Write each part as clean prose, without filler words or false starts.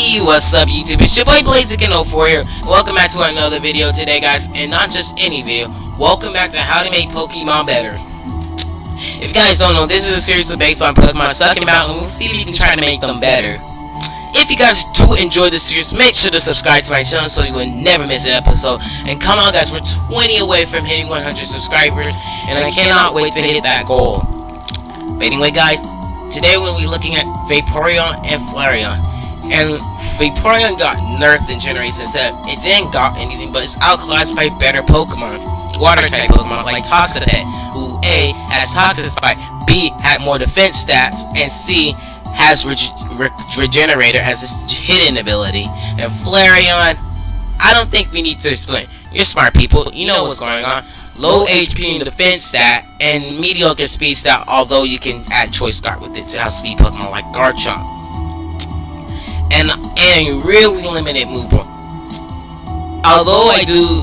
Hey, what's up YouTube? It's your boy Blaziken04 here. Welcome back to another video today, guys, and not just any video. Welcome back to how to make Pokemon better. If you guys don't know, this is a series based on Pokemon sucking about, and we'll see if we can try to make them better. If you guys do enjoy this series, make sure to subscribe to my channel so you will never miss an episode. And come on, guys, we're 20 away from hitting 100 subscribers, and I cannot wait to hit that goal. But anyway, guys, today we're going to be looking at Vaporeon and Flareon. And Vaporeon got nerfed in Generation 7. It didn't got anything, but it's outclassed by better Pokemon. Water-type Pokemon like Toxapex, who A, has Toxaspite, B, had more defense stats, and C, has Regenerator as its hidden ability. And Flareon, I don't think we need to explain. You're smart people, you know what's going on. Low HP and defense stat, and mediocre speed stat, although you can add Choice Guard with it to outspeed Pokemon like Garchomp. And really limited move pool. Although I do,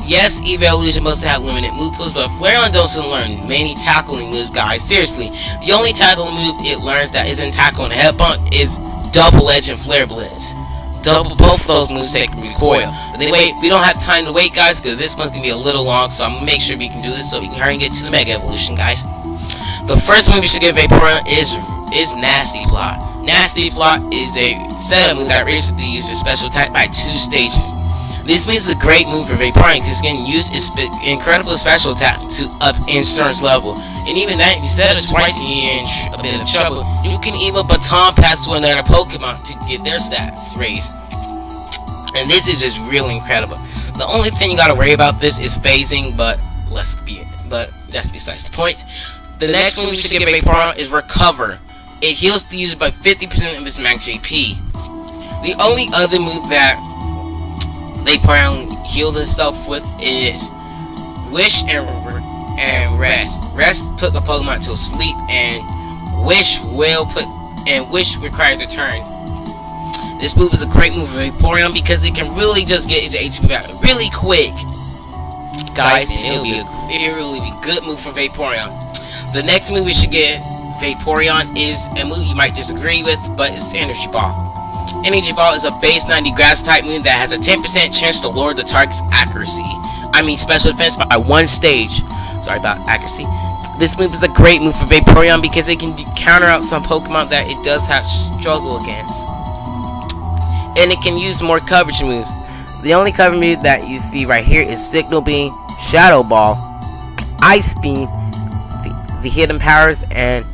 yes, Evolution must have limited move pools, but Flareon doesn't learn many tackling moves, guys. Seriously, the only tackling move it learns that isn't tackle and head bump is Double Edge and Flare Blitz. Both of those moves take recoil. But anyway, we don't have time to wait, guys, because this one's gonna be a little long, so I'm gonna make sure we can do this so we can hurry and get to the Mega Evolution, guys. The first move we should give Vaporeon is Nasty Plot. Nasty Plot is a setup move that raises the user's special attack by 2 stages. This means a great move for Vaporeon because it can use its incredible special attack to up Insurance level. And even that, if you set it twice and you're in a bit of trouble, you can even baton pass to another Pokemon to get their stats raised. And this is just really incredible. The only thing you gotta worry about this is phasing, but that's besides the point. The next move we should give Vaporeon is Recover. It heals the user by 50% of its max JP. The only other move that Vaporeon healed itself with is Wish and Rest. Rest put the Pokemon to sleep, and Wish requires a turn. This move is a great move for Vaporeon because it can really just get its HP back really quick, guys. And it'll really be a good move for Vaporeon. The next move we should get Vaporeon is a move you might disagree with, but it's Energy Ball. Energy Ball is a base 90 grass type move that has a 10% chance to lower the target's special defense by 1 stage. Sorry about accuracy. This move is a great move for Vaporeon because it can counter out some Pokemon that it does have struggle against. And it can use more coverage moves. The only coverage move that you see right here is Signal Beam, Shadow Ball, Ice Beam, the hidden powers, and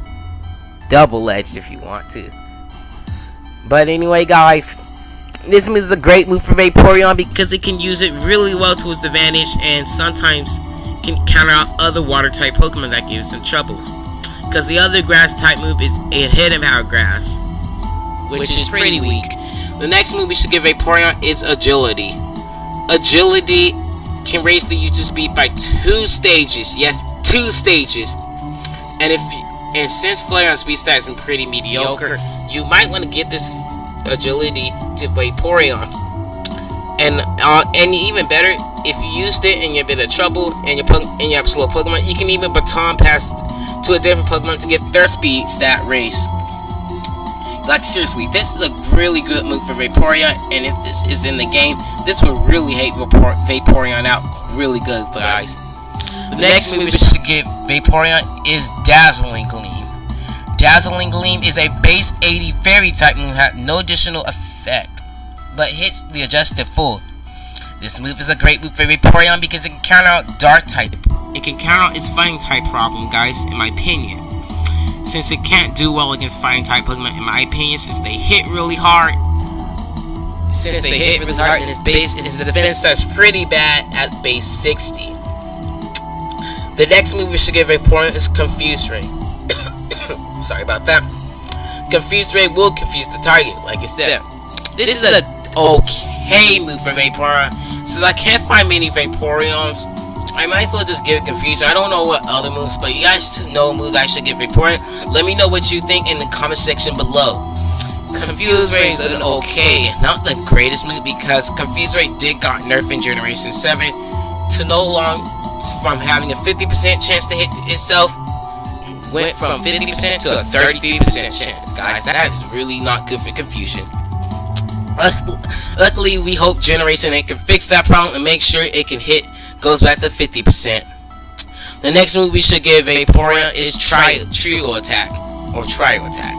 Double Edge if you want to. But anyway, guys, this move is a great move for Vaporeon because it can use it really well to its advantage, and sometimes can counter out other water type Pokemon that gives some trouble. Because the other grass type move is a hidden power grass, which is pretty weak. The next move we should give Vaporeon is Agility. Agility can raise the user speed by 2 stages. Yes, 2 stages. And since Flareon's speed stat is pretty mediocre, you might want to get this Agility to Vaporeon. And even better, if you used it and you're in a bit of trouble and you have slow Pokemon, you can even baton pass to a different Pokemon to get their speed stat raised. Like, seriously, this is a really good move for Vaporeon, and if this is in the game, this will really help Vaporeon out really good, guys. The next move we should give Vaporeon is Dazzling Gleam. Dazzling Gleam is a base 80 fairy type move that has no additional effect, but hits the adjusted full. This move is a great move for Vaporeon because it can counter out Dark type. It can counter out its Fighting type problem, guys, in my opinion. Since it can't do well against Fighting type Pokemon, in my opinion, since they hit really hard. And its defense that's pretty bad at base 60. The next move we should give Vaporeon is Confuse Ray. Sorry about that. Confuse Ray will confuse the target, like I said. This is an okay move for Vaporeon. Since I can't find many Vaporeons, I might as well just give it Confusion. I don't know what other moves, but you guys should know moves I should give Vaporeon. Let me know what you think in the comment section below. Confuse Ray is an okay, not the greatest move, because Confuse Ray did got nerfed in Generation 7 to no longer from having a 50% chance to hit itself went from 50% to a 33% chance, guys. That is really not good for confusion. Luckily, we hope Generation 8 can fix that problem and make sure it can hit goes back to 50%. The next move we should give Vaporeon is Trio Attack, or Trio Attack.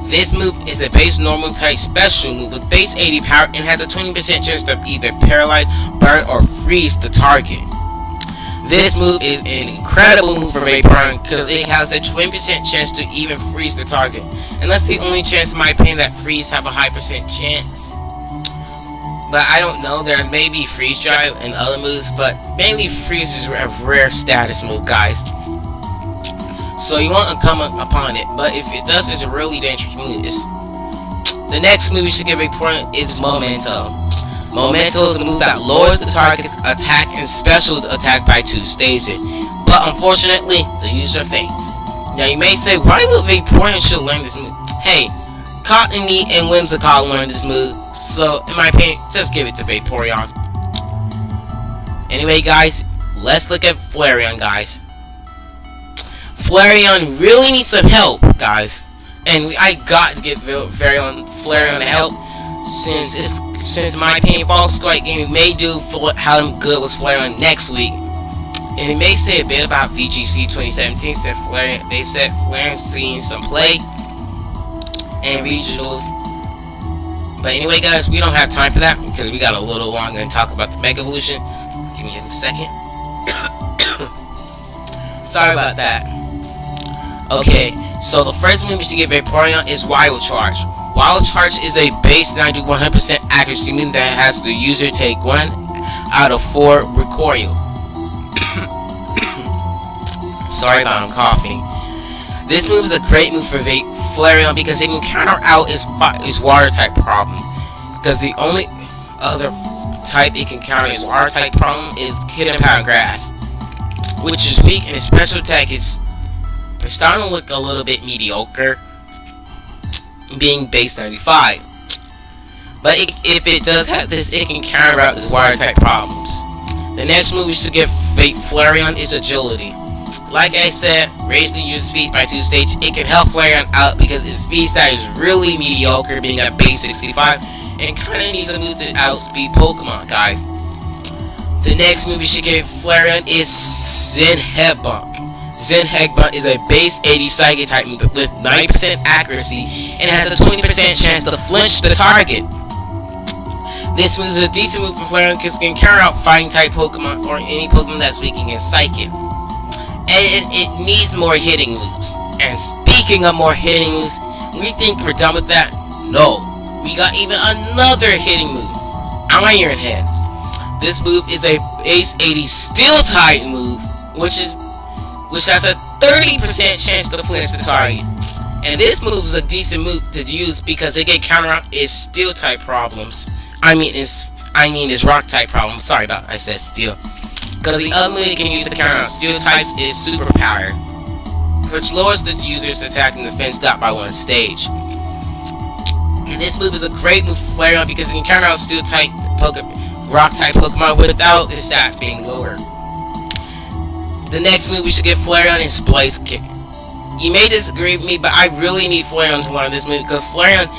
This move is a base normal type special move with base 80 power and has a 20% chance to either paralyze, burn, or freeze the target. This move is an incredible move for Vaporeon because it has a 20% chance to even freeze the target. And that's the only chance in my opinion that freeze have a high percent chance. But I don't know, there may be freeze drive and other moves, but mainly freeze is a rare status move, guys. So you want to come upon it, but if it does, it's a really dangerous move. The next move we should give Vaporeon is Memento. Memento is a move that lowers the target's attack and special attack by 2 stages, but unfortunately, the user faints. Now you may say, why would Vaporeon should learn this move? Hey, Cottony and Whimsicott learned this move, so in my opinion, just give it to Vaporeon. Anyway guys, let's look at Flareon, guys. Flareon really needs some help, guys, and I got to give Flareon help since in my opinion, Fall Squad Gaming may do how good was Flareon next week, and it may say a bit about VGC 2017. They said Flareon's seeing some play and regionals. But anyway, guys, we don't have time for that because we got a little longer to talk about the Mega Evolution. Give me a second. Sorry about that. Okay, so the first move to give Vaporeon is Wild Charge. Wild Charge is a base 91% accuracy move that has the user take 1 out of 4 recoil. Sorry about I'm coughing. This move is a great move for Flareon because it can counter out his water type problem. Because the only other type it can counter his water type problem is Hidden Power Grass, which is weak, and his special attack is starting to look a little bit mediocre, being base 95. But if it does have this, it can counter out his water type problems. The next move we should give Flareon is Agility. Like I said, raise the user speed by 2 stages. It can help Flareon out because its speed stat is really mediocre, being at base 65, and kinda needs a move to outspeed Pokemon, guys. The next move we should give Flareon is Zen Headbutt. Zen Headbutt is a base 80 psychic type move with 90% accuracy and has a 20% chance to flinch the target. This move is a decent move for Flareon because it can counter out fighting type Pokemon or any Pokemon that's weak against Psychic. And it needs more hitting moves. And speaking of more hitting moves, we think we're done with that? No. We got even another hitting move. Iron Head. This move is a base 80 steel type move, which has a 30% chance to flinch the target. And this move is a decent move to use because it can counter out its steel type problems. I mean its rock type problems. Sorry about I said steel. Because the other move it can use to counter out steel types is Superpower, which lowers the user's attack and defense dot by 1 stage. And this move is a great move for Flareon because it can counter out steel type rock type Pokemon without his stats being lower. The next move we should give Flareon is Blaze Kick. You may disagree with me, but I really need Flareon to learn this move because Flareon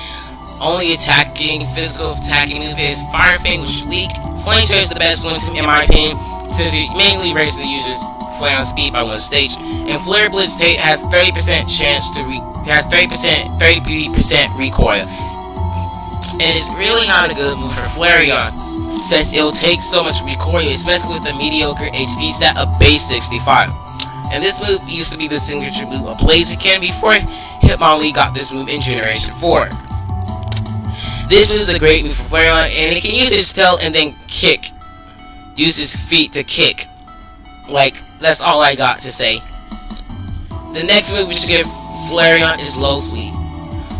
only physical attacking move is Fire Fang, which is weak. Flame Charge is the best one in my opinion, since it mainly raises the user's Flareon speed by 1 stage. And Flare Blitz has 30% chance to 30% recoil. And it's really not a good move for Flareon, since it'll take so much recoil, especially with the mediocre HP stat of base 65. And this move used to be the signature move of Blaziken before Hitmonlee got this move in Generation 4. This move is a great move for Flareon, and it can use his tail and then kick. Use his feet to kick. Like, that's all I got to say. The next move we should give Flareon is Low Sweep.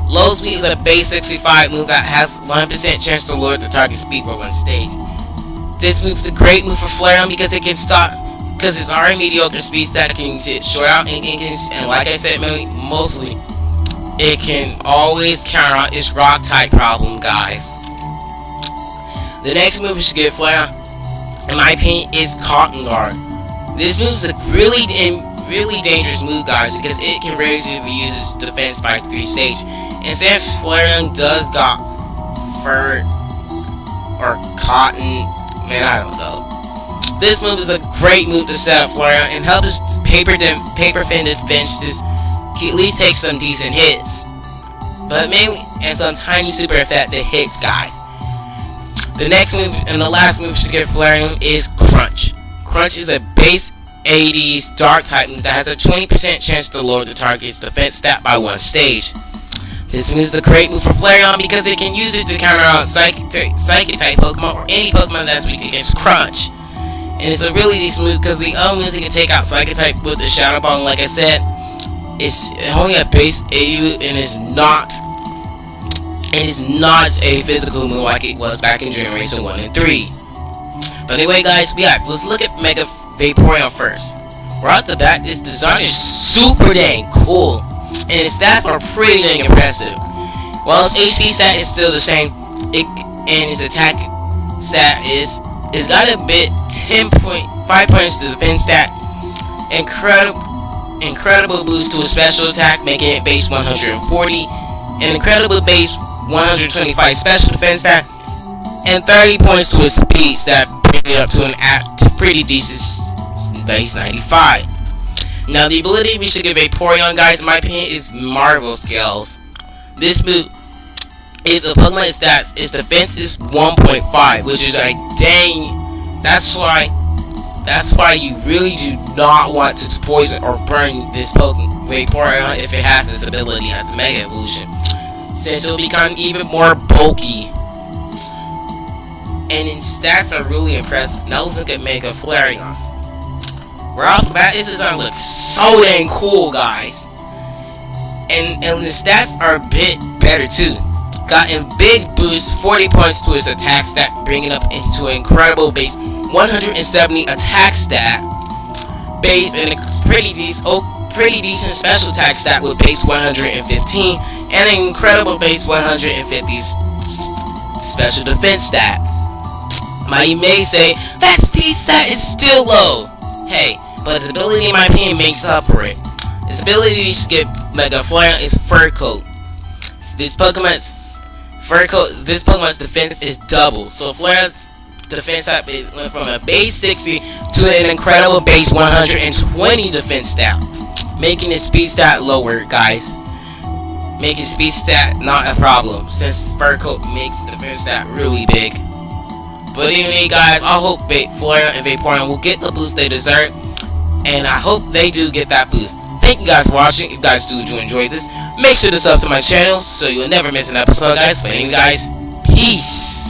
Low Sweep is a base 65 move that has 100% chance to lower the target speed by 1 stage. This move is a great move for Flareon because it can stop, because it's already mediocre speed stat can sit short out and like I said, mostly it can always counter out its rock type problem, guys. The next move we should give Flareon, in my opinion, is Cotton Guard. This move is a really dangerous move, guys, because it can raise the user's defense by 3 stages. And since Flareon does got fur or cotton. Man, I don't know. This move is a great move to set up Flareon and help his paper fin defenses at least take some decent hits. But mainly, and some tiny super effective hits, guys. The next move and the last move to get Flareon is Crunch. Crunch is a base 80s dark type move that has a 20% chance to lower the target's defense stat by 1 stage. This move is a great move for Flareon because it can use it to counter out Psychic type Pokemon or any Pokemon that's weak against Crunch. And it's a really decent move because the other moves it can take out Psychic type with the Shadow Ball, and like I said, it's only a base 80 and is not a physical move like it was back in Generation 1 and 3. But anyway, guys, let's look at Mega Vaporeon first. Right off the bat, this design is super dang cool, and its stats are pretty dang impressive. While its HP stat is still the same, and its attack stat it's got a bit 5 points to the defense stat, incredible boost to a special attack, making it base 140, an incredible base 125 special defense stat, and 30 points to a speed stat, bringing it up to a pretty decent base 95. Now, the ability we should give Vaporeon, guys, in my opinion, is Marvel Scales. This move, if the Pokemon stats, its defense is 1.5, which is a dang. That's why you really do not want to poison or burn this Pokemon Vaporeon if it has this ability as a Mega Evolution, since it will become even more bulky. And its stats are really impressive. Now let's look at Mega Flareon. Right off the bat, this design looks so dang cool, guys. And the stats are a bit better too. Got a big boost, 40 points to its attack stat, bringing up into an incredible base 170 attack stat, base and a pretty decent special attack stat with base 115, and an incredible base 150 special defense stat. Now you may say that speed stat is still low. Hey, but its ability, in my opinion, makes up for it. Its ability to skip Mega Flareon is Fur Coat. This Pokemon's defense is double, so Flareon's defense stat went from a base 60 to an incredible base 120 defense stat, making its speed stat lower, guys. Making speed stat not a problem, since Fur Coat makes the defense stat really big. But anyway, guys, I hope Flareon and Vaporeon will get the boost they deserve, and I hope they do get that boost. Thank you guys for watching. If you guys do enjoy this, make sure to sub to my channel so you'll never miss an episode, guys. But anyway, guys, peace.